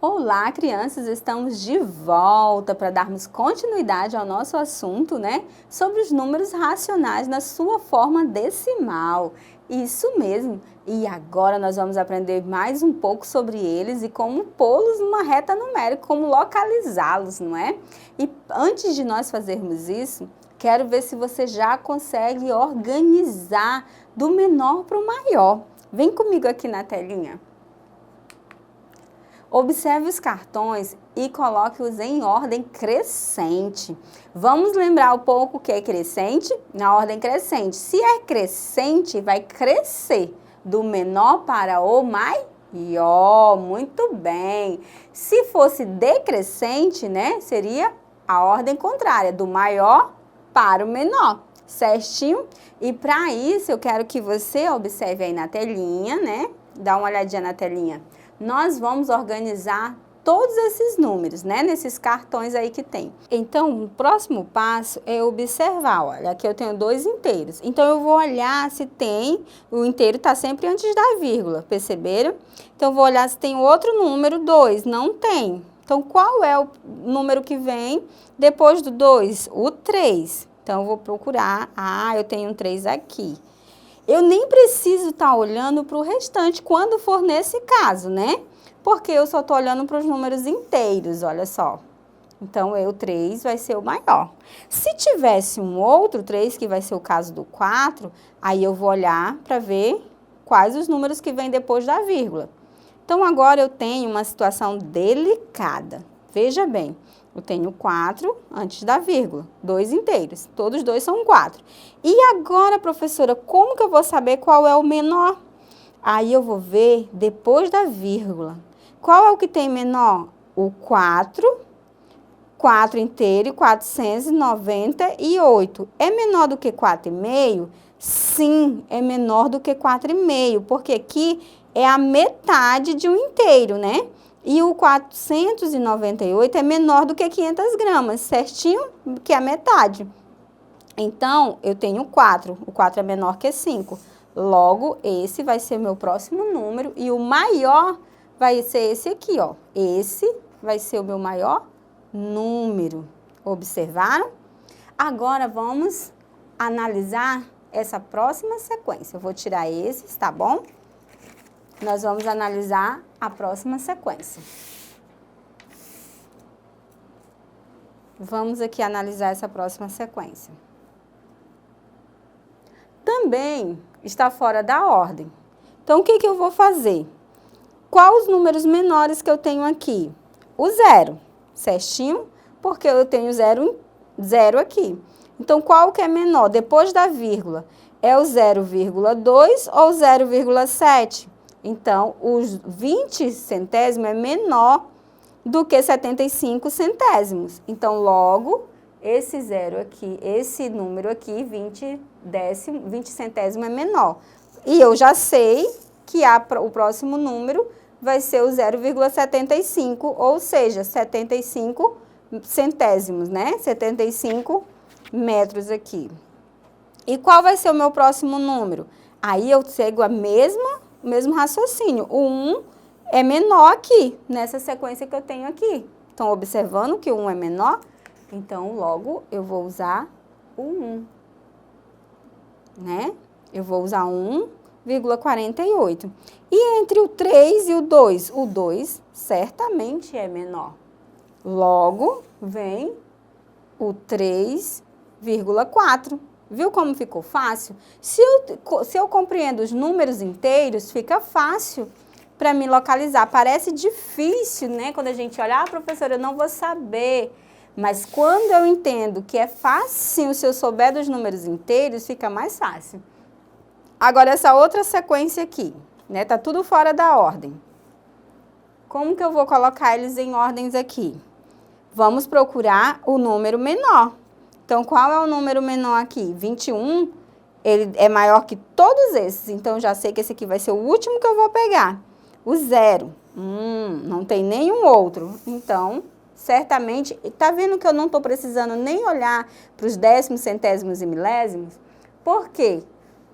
Olá, crianças! Estamos de volta para darmos continuidade ao nosso assunto, né? Sobre os números racionais na sua forma decimal. Isso mesmo! E agora nós vamos aprender mais um pouco sobre eles e como pô-los numa reta numérica, como localizá-los, não é? E antes de nós fazermos isso, quero ver se você já consegue organizar do menor para o maior. Vem comigo aqui na telinha. Observe os cartões e coloque-os em ordem crescente. Vamos lembrar um pouco o que é crescente? Na ordem crescente. Se é crescente, vai crescer do menor para o maior. Muito bem. Se fosse decrescente, né, seria a ordem contrária, do maior para o menor. Certinho? E para isso, eu quero que você observe aí na telinha, né? Dá uma olhadinha na telinha. Nós vamos organizar todos esses números, né, nesses cartões aí que tem. Então, o próximo passo é observar, olha, aqui eu tenho dois inteiros. Então, eu vou olhar se tem, o inteiro está sempre antes da vírgula, perceberam? Então, eu vou olhar se tem outro número, 2, não tem. Então, qual é o número que vem depois do 2? O 3. Então, eu vou procurar, eu tenho um 3 aqui. Eu nem preciso estar olhando para o restante quando for nesse caso, né? Porque eu só estou olhando para os números inteiros, olha só. Então, o 3 vai ser o maior. Se tivesse um outro 3, que vai ser o caso do 4, aí eu vou olhar para ver quais os números que vêm depois da vírgula. Então, agora eu tenho uma situação delicada. Veja bem. Eu tenho 4 antes da vírgula, 2 inteiros, todos dois são 4. E agora, professora, como que eu vou saber qual é o menor? Aí eu vou ver depois da vírgula. Qual é o que tem menor? O 4 inteiro e 498. É menor do que 4,5? Sim, é menor do que 4,5, porque aqui é a metade de um inteiro, né? E o 498 é menor do que 500 gramas, certinho? Que é a metade. Então, eu tenho 4. O 4 é menor que 5. Logo, esse vai ser o meu próximo número. E o maior vai ser esse aqui, ó. Esse vai ser o meu maior número. Observaram? Agora, vamos analisar essa próxima sequência. Eu vou tirar esses, tá bom? Nós vamos analisar a próxima sequência. Vamos aqui analisar essa próxima sequência. Também está fora da ordem. Então, o que eu vou fazer? Quais os números menores que eu tenho aqui? O 0, certinho? Porque eu tenho 0 aqui. Então, qual que é menor? Depois da vírgula, é o 0,2 ou 0,7? Então, os 20 centésimos é menor do que 75 centésimos. Então, logo, esse zero aqui, esse número aqui, 20 centésimo é menor. E eu já sei que o próximo número vai ser o 0,75, ou seja, 75 centésimos, né? 75 metros aqui. E qual vai ser o meu próximo número? Aí eu sigo o mesmo raciocínio. O 1 é menor aqui, nessa sequência que eu tenho aqui. Estão observando que o 1 é menor? Então, logo, eu vou usar o 1, né? Eu vou usar 1,48. E entre o 3 e o 2? O 2 certamente é menor. Logo, vem o 3,4. Viu como ficou fácil? Se eu compreendo os números inteiros, fica fácil para me localizar. Parece difícil, né? Quando a gente olha, professora, eu não vou saber. Mas quando eu entendo que é fácil, se eu souber dos números inteiros, fica mais fácil. Agora, essa outra sequência aqui, né? Tá tudo fora da ordem. Como que eu vou colocar eles em ordens aqui? Vamos procurar o número menor. Então, qual é o número menor aqui? 21, ele é maior que todos esses. Então, já sei que esse aqui vai ser o último que eu vou pegar. O 0. Não tem nenhum outro. Então, certamente, tá vendo que eu não estou precisando nem olhar para os décimos, centésimos e milésimos? Por quê?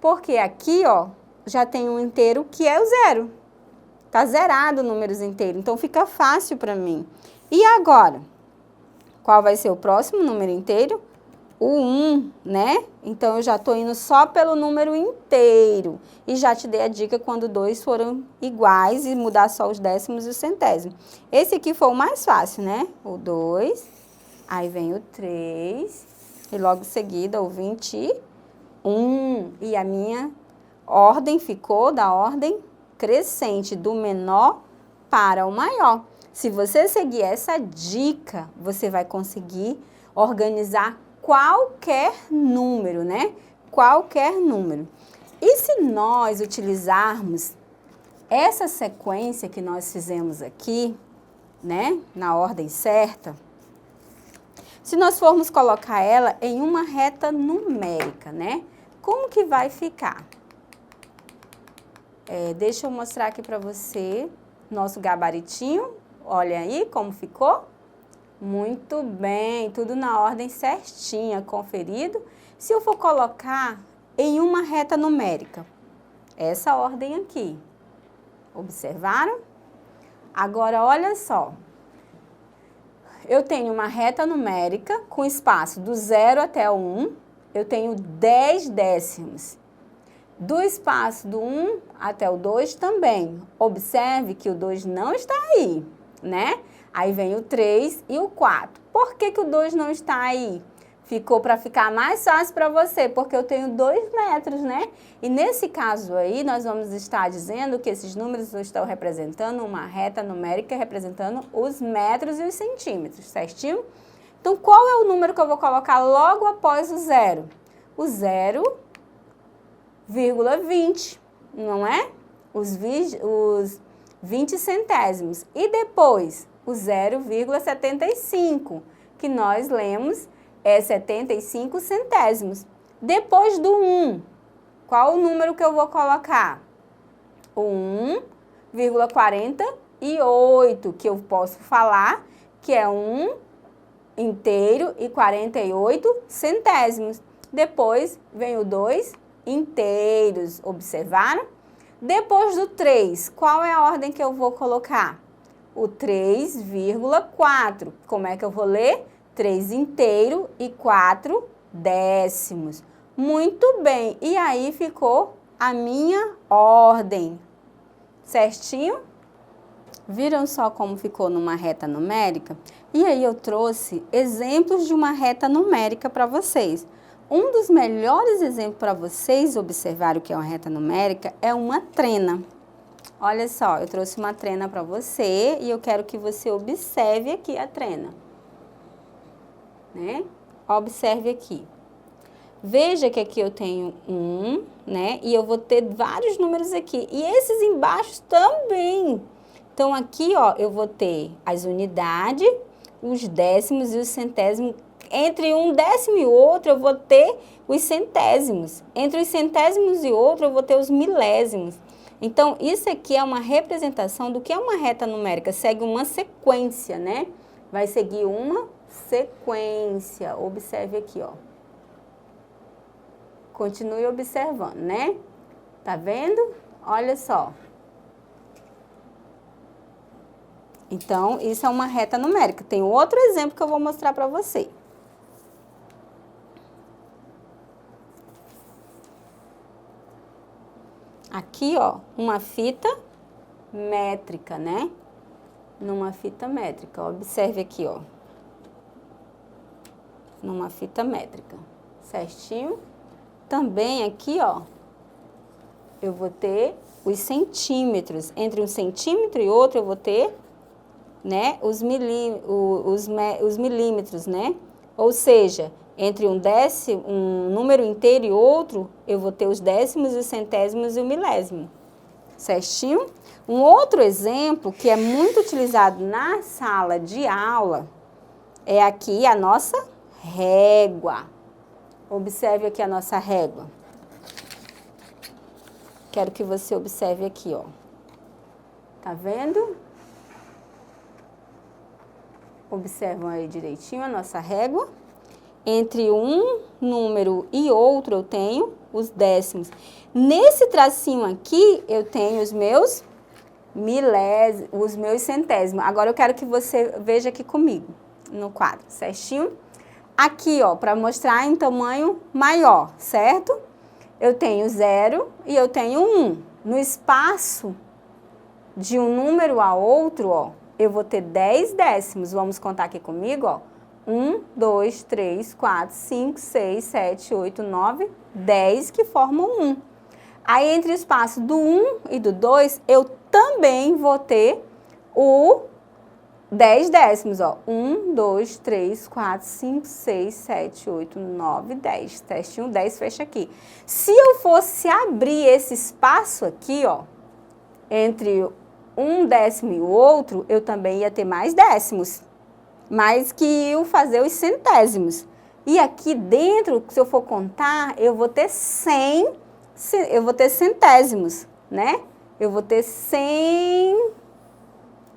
Porque aqui, ó, já tem um inteiro que é o 0. Tá zerado números inteiros, então fica fácil para mim. E agora? Qual vai ser o próximo número inteiro? O 1, né? Então, eu já estou indo só pelo número inteiro. E já te dei a dica quando dois foram iguais e mudar só os décimos e os centésimos. Esse aqui foi o mais fácil, né? O 2, aí vem o 3, e logo em seguida o 21. E a minha ordem ficou da ordem crescente, do menor para o maior. Se você seguir essa dica, você vai conseguir organizar qualquer número, né? Qualquer número. E se nós utilizarmos essa sequência que nós fizemos aqui, né? Na ordem certa, se nós formos colocar ela em uma reta numérica, né? Como que vai ficar? Deixa eu mostrar aqui para você nosso gabaritinho. Olha aí como ficou. Muito bem, tudo na ordem certinha, conferido. Se eu for colocar em uma reta numérica, essa ordem aqui, observaram? Agora, olha só. Eu tenho uma reta numérica com espaço do 0 até o 1, eu tenho 10 décimos. Do espaço do 1 até o 2 também. Observe que o 2 não está aí, né? Aí vem o 3 e o 4. Por que que o 2 não está aí? Ficou para ficar mais fácil para você, porque eu tenho 2 metros, né? E nesse caso aí, nós vamos estar dizendo que esses números estão representando uma reta numérica, representando os metros e os centímetros, certinho? Então, qual é o número que eu vou colocar logo após o 0? O 0,20, não é? Os 20 centésimos. E depois, o 0,75, que nós lemos é 75 centésimos. Depois do 1, qual o número que eu vou colocar? O 1,48, que eu posso falar que é 1 inteiro e 48 centésimos. Depois vem o 2 inteiros, observaram? Depois do 3, qual é a ordem que eu vou colocar? O 3,4. Como é que eu vou ler? 3 inteiro e 4 décimos. Muito bem, e aí ficou a minha ordem. Certinho? Viram só como ficou numa reta numérica? E aí eu trouxe exemplos de uma reta numérica para vocês. Um dos melhores exemplos para vocês observarem o que é uma reta numérica é uma trena. Olha só, eu trouxe uma trena para você e eu quero que você observe aqui a trena. Né? Observe aqui. Veja que aqui eu tenho 1, né? E eu vou ter vários números aqui. E esses embaixo também. Então, aqui, ó, eu vou ter as unidades, os décimos e os centésimos. Entre um décimo e outro, eu vou ter os centésimos. Entre os centésimos e outro, eu vou ter os milésimos. Então, isso aqui é uma representação do que é uma reta numérica. Segue uma sequência, né? Vai seguir uma sequência. Observe aqui, ó. Continue observando, né? Tá vendo? Olha só. Então, isso é uma reta numérica. Tem outro exemplo que eu vou mostrar para você. Aqui, ó, uma fita métrica, né? Numa fita métrica. Observe aqui, ó. Numa fita métrica. Certinho? Também aqui, ó, eu vou ter os centímetros. Entre um centímetro e outro, eu vou ter, né, os milímetros, né? Ou seja, entre um número inteiro e outro, eu vou ter os décimos, os centésimos e o milésimo. Certinho? Um outro exemplo que é muito utilizado na sala de aula é aqui a nossa régua. Observe aqui a nossa régua. Quero que você observe aqui, ó. Tá vendo? Observam aí direitinho a nossa régua. Entre um número e outro, eu tenho os décimos. Nesse tracinho aqui, eu tenho os meus os meus centésimos. Agora eu quero que você veja aqui comigo, no quadro, certinho? Aqui, ó, para mostrar em tamanho maior, certo? Eu tenho 0 e eu tenho 1. No espaço de um número a outro, ó, eu vou ter 10 décimos. Vamos contar aqui comigo, ó. 1, 2, 3, 4, 5, 6, 7, 8, 9, 10 que formam 1. Aí, entre o espaço do 1 e do 2, eu também vou ter o 10 décimos, ó. 1, 2, 3, 4, 5, 6, 7, 8, 9, 10. Testinho 10 fecha aqui. Se eu fosse abrir esse espaço aqui, ó, entre um décimo e o outro, eu também ia ter mais décimos. Mais que o fazer os centésimos. E aqui dentro, se eu for contar, eu vou ter 100, eu vou ter centésimos, né? Eu vou ter 100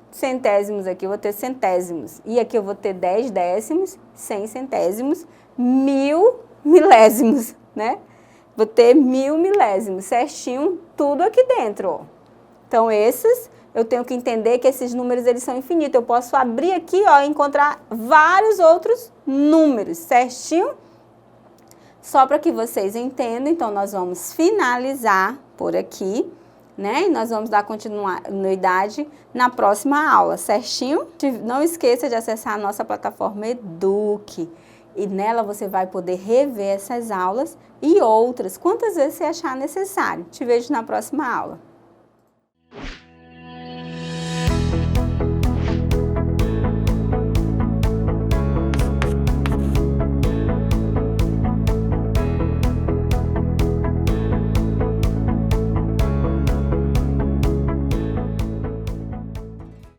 centésimos aqui, eu vou ter centésimos. E aqui eu vou ter 10 décimos, 100 centésimos, 1000 milésimos, né? Vou ter 1000 milésimos, certinho, tudo aqui dentro, ó. Então, eu tenho que entender que esses números, eles são infinitos. Eu posso abrir aqui, ó, e encontrar vários outros números, certinho? Só para que vocês entendam, então, nós vamos finalizar por aqui, né? E nós vamos dar continuidade na próxima aula, certinho? Não esqueça de acessar a nossa plataforma Eduque. E nela você vai poder rever essas aulas e outras, quantas vezes você achar necessário. Te vejo na próxima aula.